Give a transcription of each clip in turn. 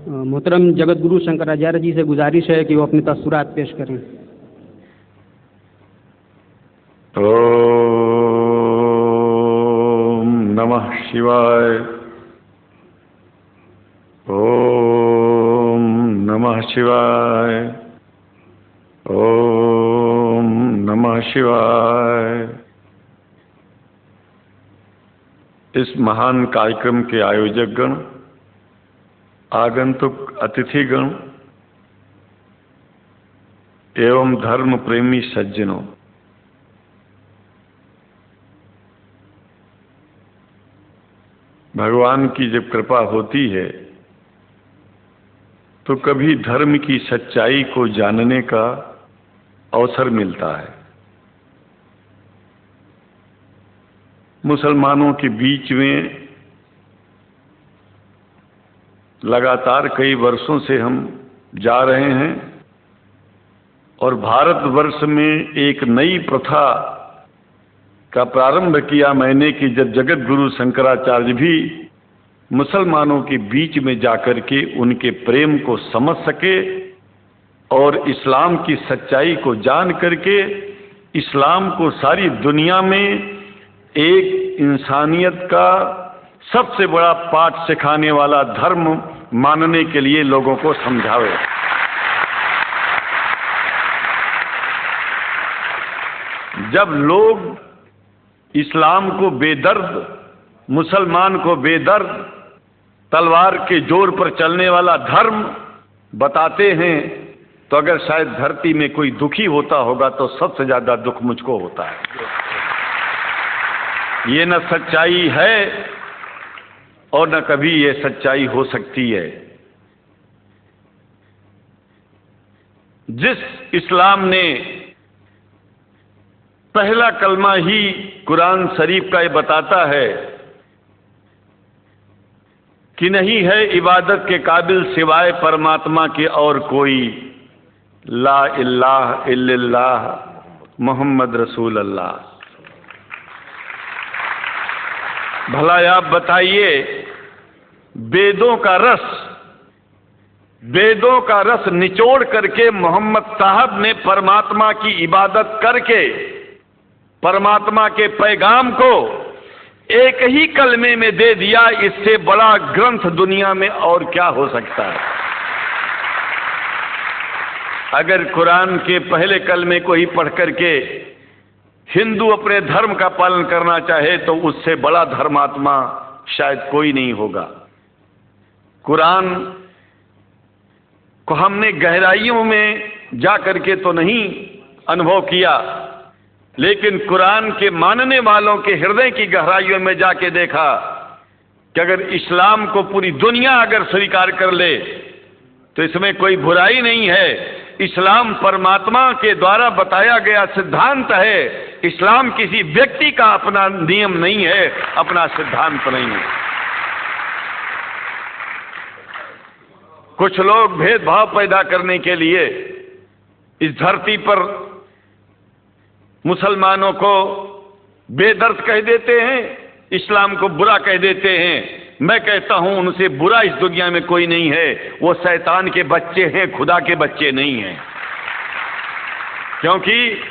मोहतरम जगत गुरु शंकराचार्य जी से गुजारिश है कि वो अपनी तस्सुरात पेश करें। ओम नमः शिवाय। ओम नमः शिवाय। ओम नमः शिवाय। इस महान कार्यक्रम के आयोजक गण, आगंतुक अतिथिगण एवं धर्म प्रेमी सज्जनों, भगवान की जब कृपा होती है तो कभी धर्म की सच्चाई को जानने का अवसर मिलता है। मुसलमानों के बीच में लगातार कई वर्षों से हम जा रहे हैं और भारतवर्ष में एक नई प्रथा का प्रारंभ किया मैंने कि जब जगत गुरु शंकराचार्य भी मुसलमानों के बीच में जाकर के उनके प्रेम को समझ सके और इस्लाम की सच्चाई को जान करके इस्लाम को सारी दुनिया में एक इंसानियत का सबसे बड़ा पाठ सिखाने वाला धर्म मानने के लिए लोगों को समझावे। जब लोग इस्लाम को बेदर्द, मुसलमान को बेदर्द, तलवार के जोर पर चलने वाला धर्म बताते हैं तो अगर शायद धरती में कोई दुखी होता होगा तो सबसे ज्यादा दुख मुझको होता है। ये न सच्चाई है और न कभी ये सच्चाई हो सकती है। जिस इस्लाम ने पहला कलमा ही कुरान शरीफ का ये बताता है कि नहीं है इबादत के काबिल सिवाय परमात्मा के और कोई, ला इलाहा इल्लल्लाह मोहम्मद रसूल अल्लाह। भला आप बताइए, वेदों का रस निचोड़ करके मोहम्मद साहब ने परमात्मा की इबादत करके परमात्मा के पैगाम को एक ही कलमे में दे दिया। इससे बड़ा ग्रंथ दुनिया में और क्या हो सकता है। अगर कुरान के पहले कलमे को ही पढ़ करके हिंदू अपने धर्म का पालन करना चाहे तो उससे बड़ा धर्मात्मा शायद कोई नहीं होगा। कुरान को हमने गहराइयों में जा करके तो नहीं अनुभव किया, लेकिन कुरान के मानने वालों के हृदय की गहराइयों में जाके देखा कि अगर इस्लाम को पूरी दुनिया अगर स्वीकार कर ले तो इसमें कोई बुराई नहीं है। इस्लाम परमात्मा के द्वारा बताया गया सिद्धांत है। इस्लाम किसी व्यक्ति का अपना नियम नहीं है, अपना सिद्धांत नहीं है। कुछ लोग भेदभाव पैदा करने के लिए इस धरती पर मुसलमानों को बेदर्द कह देते हैं, इस्लाम को बुरा कह देते हैं। मैं कहता हूं उनसे बुरा इस दुनिया में कोई नहीं है। वो शैतान के बच्चे हैं, खुदा के बच्चे नहीं हैं। क्योंकि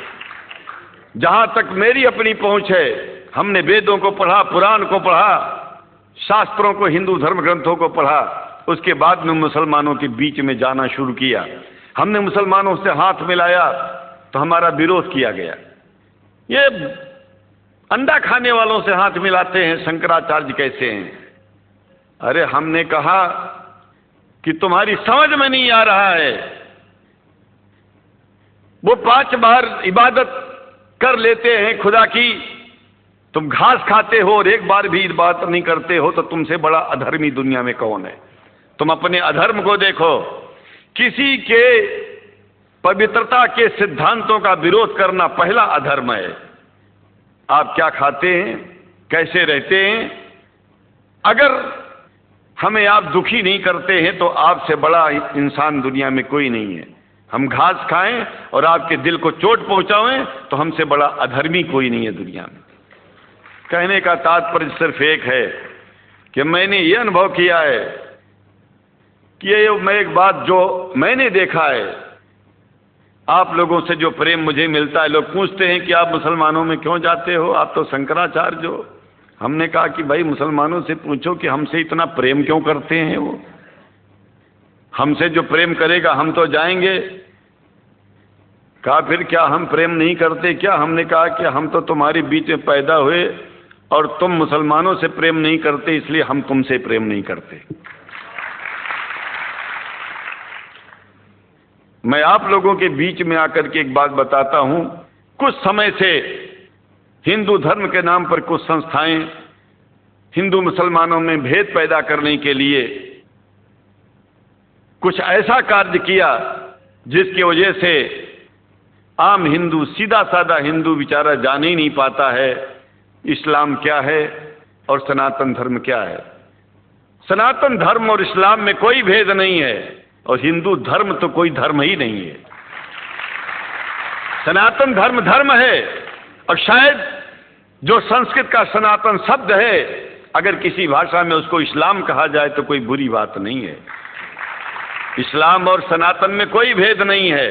जहां तक मेरी अपनी पहुंच है, हमने वेदों को पढ़ा, पुराण को पढ़ा, शास्त्रों को, हिंदू धर्म ग्रंथों को पढ़ा। उसके बाद में मुसलमानों के बीच में जाना शुरू किया। हमने मुसलमानों से हाथ मिलाया तो हमारा विरोध किया गया। ये अंडा खाने वालों से हाथ मिलाते हैं, शंकराचार्य कैसे हैं? अरे हमने कहा कि तुम्हारी समझ में नहीं आ रहा है। वो 5 बार इबादत कर लेते हैं खुदा की, तुम घास खाते हो और एक बार भी इबादत नहीं करते हो, तो तुमसे बड़ा अधर्मी दुनिया में कौन है? तुम अपने अधर्म को देखो। किसी के पवित्रता के सिद्धांतों का विरोध करना पहला अधर्म है। आप क्या खाते हैं, कैसे रहते हैं, अगर हमें आप दुखी नहीं करते हैं तो आपसे बड़ा इंसान दुनिया में कोई नहीं है। हम घास खाएं और आपके दिल को चोट पहुंचाएं तो हमसे बड़ा अधर्मी कोई नहीं है दुनिया में। कहने का तात्पर्य सिर्फ एक है कि मैंने ये अनुभव किया है कि ये मैं एक बात जो मैंने देखा है, आप लोगों से जो प्रेम मुझे मिलता है, लोग पूछते हैं कि आप मुसलमानों में क्यों जाते हो, आप तो शंकराचार्य हो। हमने कहा कि भाई मुसलमानों से पूछो कि हमसे इतना प्रेम क्यों करते हैं, वो हमसे जो प्रेम करेगा हम तो जाएंगे। कहा फिर क्या हम प्रेम नहीं करते क्या? हमने कहा कि हम तो तुम्हारे बीच में पैदा हुए और तुम मुसलमानों से प्रेम नहीं करते, इसलिए हम तुमसे प्रेम नहीं करते। मैं आप लोगों के बीच में आकर के एक बात बताता हूं, कुछ समय से हिंदू धर्म के नाम पर कुछ संस्थाएं हिंदू मुसलमानों में भेद पैदा करने के लिए कुछ ऐसा कार्य किया जिसकी वजह से आम हिंदू, सीधा साधा हिंदू बेचारा जान ही नहीं पाता है इस्लाम क्या है और सनातन धर्म क्या है। सनातन धर्म और इस्लाम में कोई भेद नहीं है और हिंदू धर्म तो कोई धर्म ही नहीं है। सनातन धर्म धर्म है और शायद जो संस्कृत का सनातन शब्द है, अगर किसी भाषा में उसको इस्लाम कहा जाए तो कोई बुरी बात नहीं है। इस्लाम और सनातन में कोई भेद नहीं है,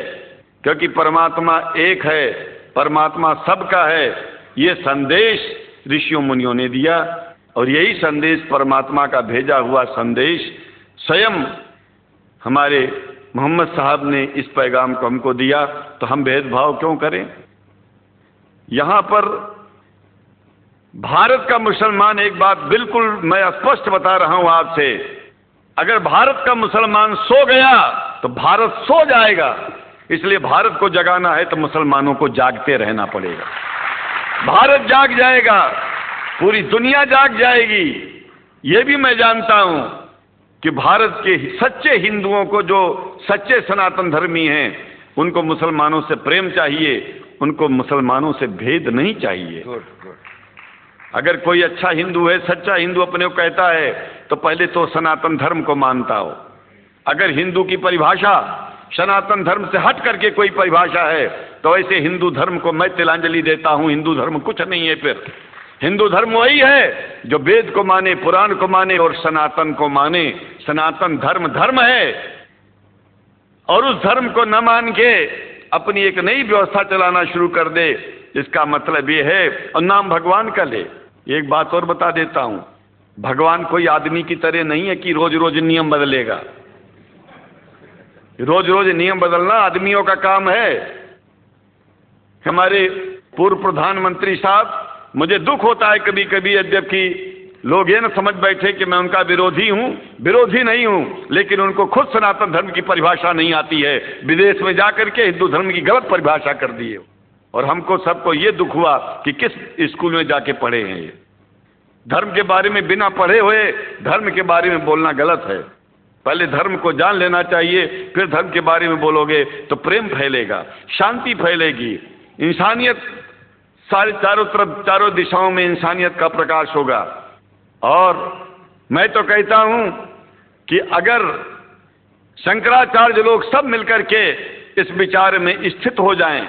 क्योंकि परमात्मा एक है, परमात्मा सबका है। ये संदेश ऋषियों मुनियों ने दिया और यही संदेश, परमात्मा का भेजा हुआ संदेश, स्वयं हमारे मोहम्मद साहब ने इस पैगाम को हमको दिया, तो हम भेदभाव क्यों करें? यहां पर भारत का मुसलमान, एक बात बिल्कुल मैं स्पष्ट बता रहा हूं आपसे, अगर भारत का मुसलमान सो गया तो भारत सो जाएगा। इसलिए भारत को जगाना है तो मुसलमानों को जागते रहना पड़ेगा। भारत जाग जाएगा, पूरी दुनिया जाग जाएगी। ये भी मैं जानता हूं कि भारत के सच्चे हिंदुओं को, जो सच्चे सनातन धर्मी हैं, उनको मुसलमानों से प्रेम चाहिए, उनको मुसलमानों से भेद नहीं चाहिए। अगर कोई अच्छा हिंदू है, सच्चा हिंदू अपने को कहता है, तो पहले तो सनातन धर्म को मानता हो। अगर हिंदू की परिभाषा सनातन धर्म से हट करके कोई परिभाषा है, तो ऐसे हिंदू धर्म को मैं तिलांजलि देता हूं। हिंदू धर्म कुछ नहीं है। फिर हिंदू धर्म वही है जो वेद को माने, पुराण को माने और सनातन को माने। सनातन धर्म धर्म है और उस धर्म को न मान के अपनी एक नई व्यवस्था चलाना शुरू कर दे, इसका मतलब ये है, और नाम भगवान का ले। एक बात और बता देता हूं, भगवान कोई आदमी की तरह नहीं है कि रोज रोज नियम बदलेगा। रोज रोज नियम बदलना आदमियों का काम है। हमारे पूर्व प्रधानमंत्री साहब, मुझे दुख होता है कभी कभी, यद्यपि लोग ये न समझ बैठे कि मैं उनका विरोधी हूं। विरोधी नहीं हूं, लेकिन उनको खुद सनातन धर्म की परिभाषा नहीं आती है। विदेश में जाकर के हिंदू धर्म की गलत परिभाषा कर दी है और हमको सबको ये दुख हुआ कि किस स्कूल में जाके पढ़े हैं। ये धर्म के बारे में बिना पढ़े हुए धर्म के बारे में बोलना गलत है। पहले धर्म को जान लेना चाहिए, फिर धर्म के बारे में बोलोगे तो प्रेम फैलेगा, शांति फैलेगी, इंसानियत सारे चारों तरफ, चारों दिशाओं में इंसानियत का प्रकाश होगा। और मैं तो कहता हूं कि अगर शंकराचार्य लोग सब मिलकर के इस विचार में स्थित हो जाएं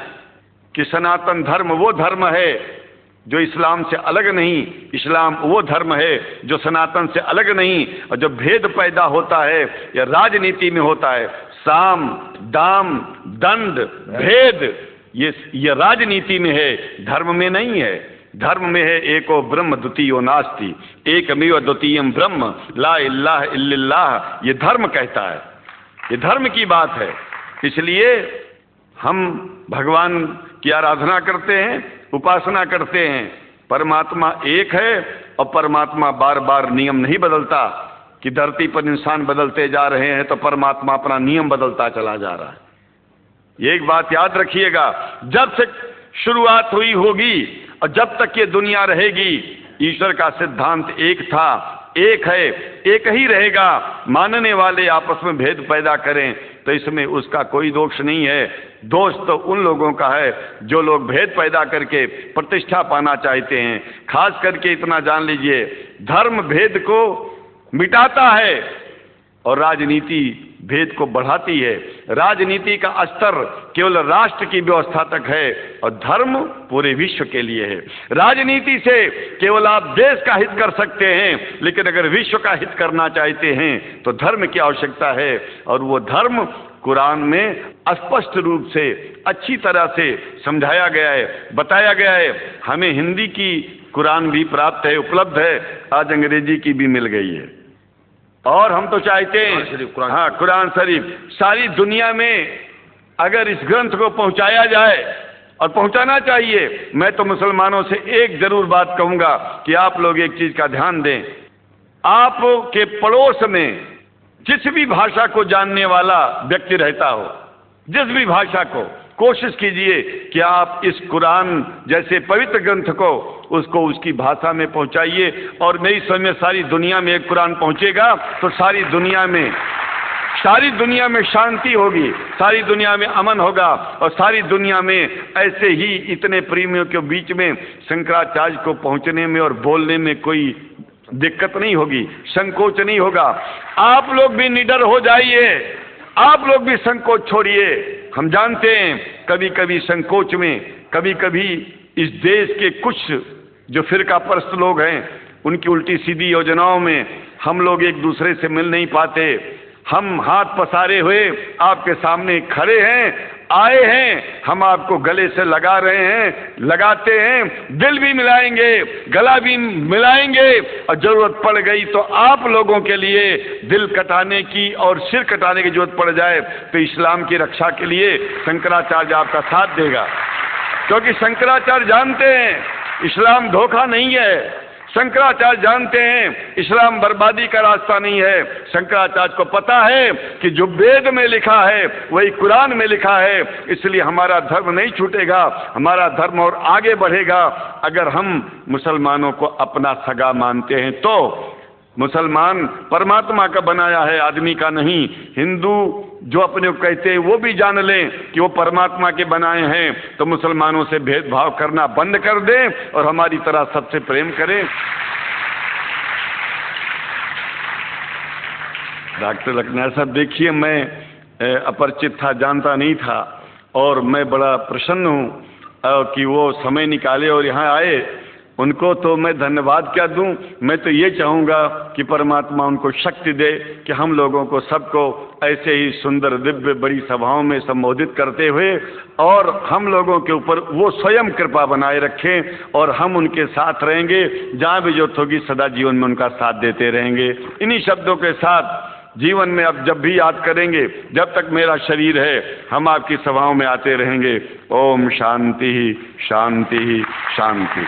कि सनातन धर्म वो धर्म है जो इस्लाम से अलग नहीं, इस्लाम वो धर्म है जो सनातन से अलग नहीं, और जो भेद पैदा होता है या राजनीति में होता है, साम दाम दंड भेद, ये राजनीति में है, धर्म में नहीं है। धर्म में है एको ब्रह्म द्वितीयो नास्ति, एकमेव द्वितीयम ब्रह्म ला इलाहा इल्लल्लाह। ये धर्म कहता है, ये धर्म की बात है। इसलिए हम भगवान की आराधना करते हैं, उपासना करते हैं। परमात्मा एक है और परमात्मा बार बार नियम नहीं बदलता कि धरती पर इंसान बदलते जा रहे हैं तो परमात्मा अपना नियम बदलता चला जा रहा है। ये एक बात याद रखिएगा, जब से शुरुआत हुई होगी और जब तक ये दुनिया रहेगी, ईश्वर का सिद्धांत एक था, एक है, एक ही रहेगा। मानने वाले आपस में भेद पैदा करें तो इसमें उसका कोई दोष नहीं है। दोष तो उन लोगों का है जो लोग भेद पैदा करके प्रतिष्ठा पाना चाहते हैं। खास करके इतना जान लीजिए, धर्म भेद को मिटाता है, और राजनीति भेद को बढ़ाती है। राजनीति का स्तर केवल राष्ट्र की व्यवस्था तक है और धर्म पूरे विश्व के लिए है। राजनीति से केवल आप देश का हित कर सकते हैं, लेकिन अगर विश्व का हित करना चाहते हैं तो धर्म की आवश्यकता है, और वो धर्म कुरान में स्पष्ट रूप से अच्छी तरह से समझाया गया है, बताया गया है। हमें हिंदी की कुरान भी प्राप्त है, उपलब्ध है, आज अंग्रेजी की भी मिल गई है। और हम तो चाहते हैं हाँ, कुरान शरीफ सारी दुनिया में अगर इस ग्रंथ को पहुंचाया जाए, और पहुंचाना चाहिए। मैं तो मुसलमानों से एक जरूर बात कहूंगा कि आप लोग एक चीज का ध्यान दें, आपके पड़ोस में जिस भी भाषा को जानने वाला व्यक्ति रहता हो, जिस भी भाषा को, कोशिश कीजिए कि आप इस कुरान जैसे पवित्र ग्रंथ को उसको उसकी भाषा में पहुंचाइए। और मेरी समझ में सारी दुनिया में एक कुरान पहुंचेगा तो सारी दुनिया में शांति होगी, सारी दुनिया में अमन होगा, और सारी दुनिया में ऐसे ही इतने प्रेमियों के बीच में शंकराचार्य को पहुंचने में और बोलने में कोई दिक्कत नहीं होगी, संकोच नहीं होगा। आप लोग भी निडर हो जाइए, आप लोग भी संकोच छोड़िए। हम जानते हैं कभी कभी संकोच में, कभी कभी इस देश के कुछ जो फिरका परस्त लोग हैं उनकी उल्टी सीधी योजनाओं में हम लोग एक दूसरे से मिल नहीं पाते। हम हाथ पसारे हुए आपके सामने खड़े हैं, आए हैं, हम आपको गले से लगा रहे हैं, लगाते हैं, दिल भी मिलाएंगे, गला भी मिलाएंगे, और जरूरत पड़ गई तो आप लोगों के लिए दिल कटाने की और सिर कटाने की जरूरत पड़ जाए तो इस्लाम की रक्षा के लिए शंकराचार्य आपका साथ देगा। क्योंकि शंकराचार्य जानते हैं इस्लाम धोखा नहीं है, शंकराचार्य जानते हैं इस्लाम बर्बादी का रास्ता नहीं है। शंकराचार्य को पता है कि जो वेद में लिखा है वही कुरान में लिखा है, इसलिए हमारा धर्म नहीं छूटेगा, हमारा धर्म और आगे बढ़ेगा। अगर हम मुसलमानों को अपना सगा मानते हैं तो मुसलमान परमात्मा का बनाया है, आदमी का नहीं। हिंदू जो अपने को कहते हैं वो भी जान लें कि वो परमात्मा के बनाए हैं, तो मुसलमानों से भेदभाव करना बंद कर दें और हमारी तरह सबसे प्रेम करें। डॉक्टर लखनऊ साहब, देखिए मैं अपरिचित था, जानता नहीं था, और मैं बड़ा प्रसन्न हूँ कि वो समय निकाले और यहाँ आए। उनको तो मैं धन्यवाद क्या दूं, मैं तो ये चाहूँगा कि परमात्मा उनको शक्ति दे कि हम लोगों को सबको ऐसे ही सुंदर दिव्य बड़ी सभाओं में संबोधित करते हुए और हम लोगों के ऊपर वो स्वयं कृपा बनाए रखें, और हम उनके साथ रहेंगे, जहाँ भी जरूरत होगी सदा जीवन में उनका साथ देते रहेंगे। इन्हीं शब्दों के साथ जीवन में अब जब भी याद करेंगे, जब तक मेरा शरीर है हम आपकी सभाओं में आते रहेंगे। ओम शांति शांति शांति।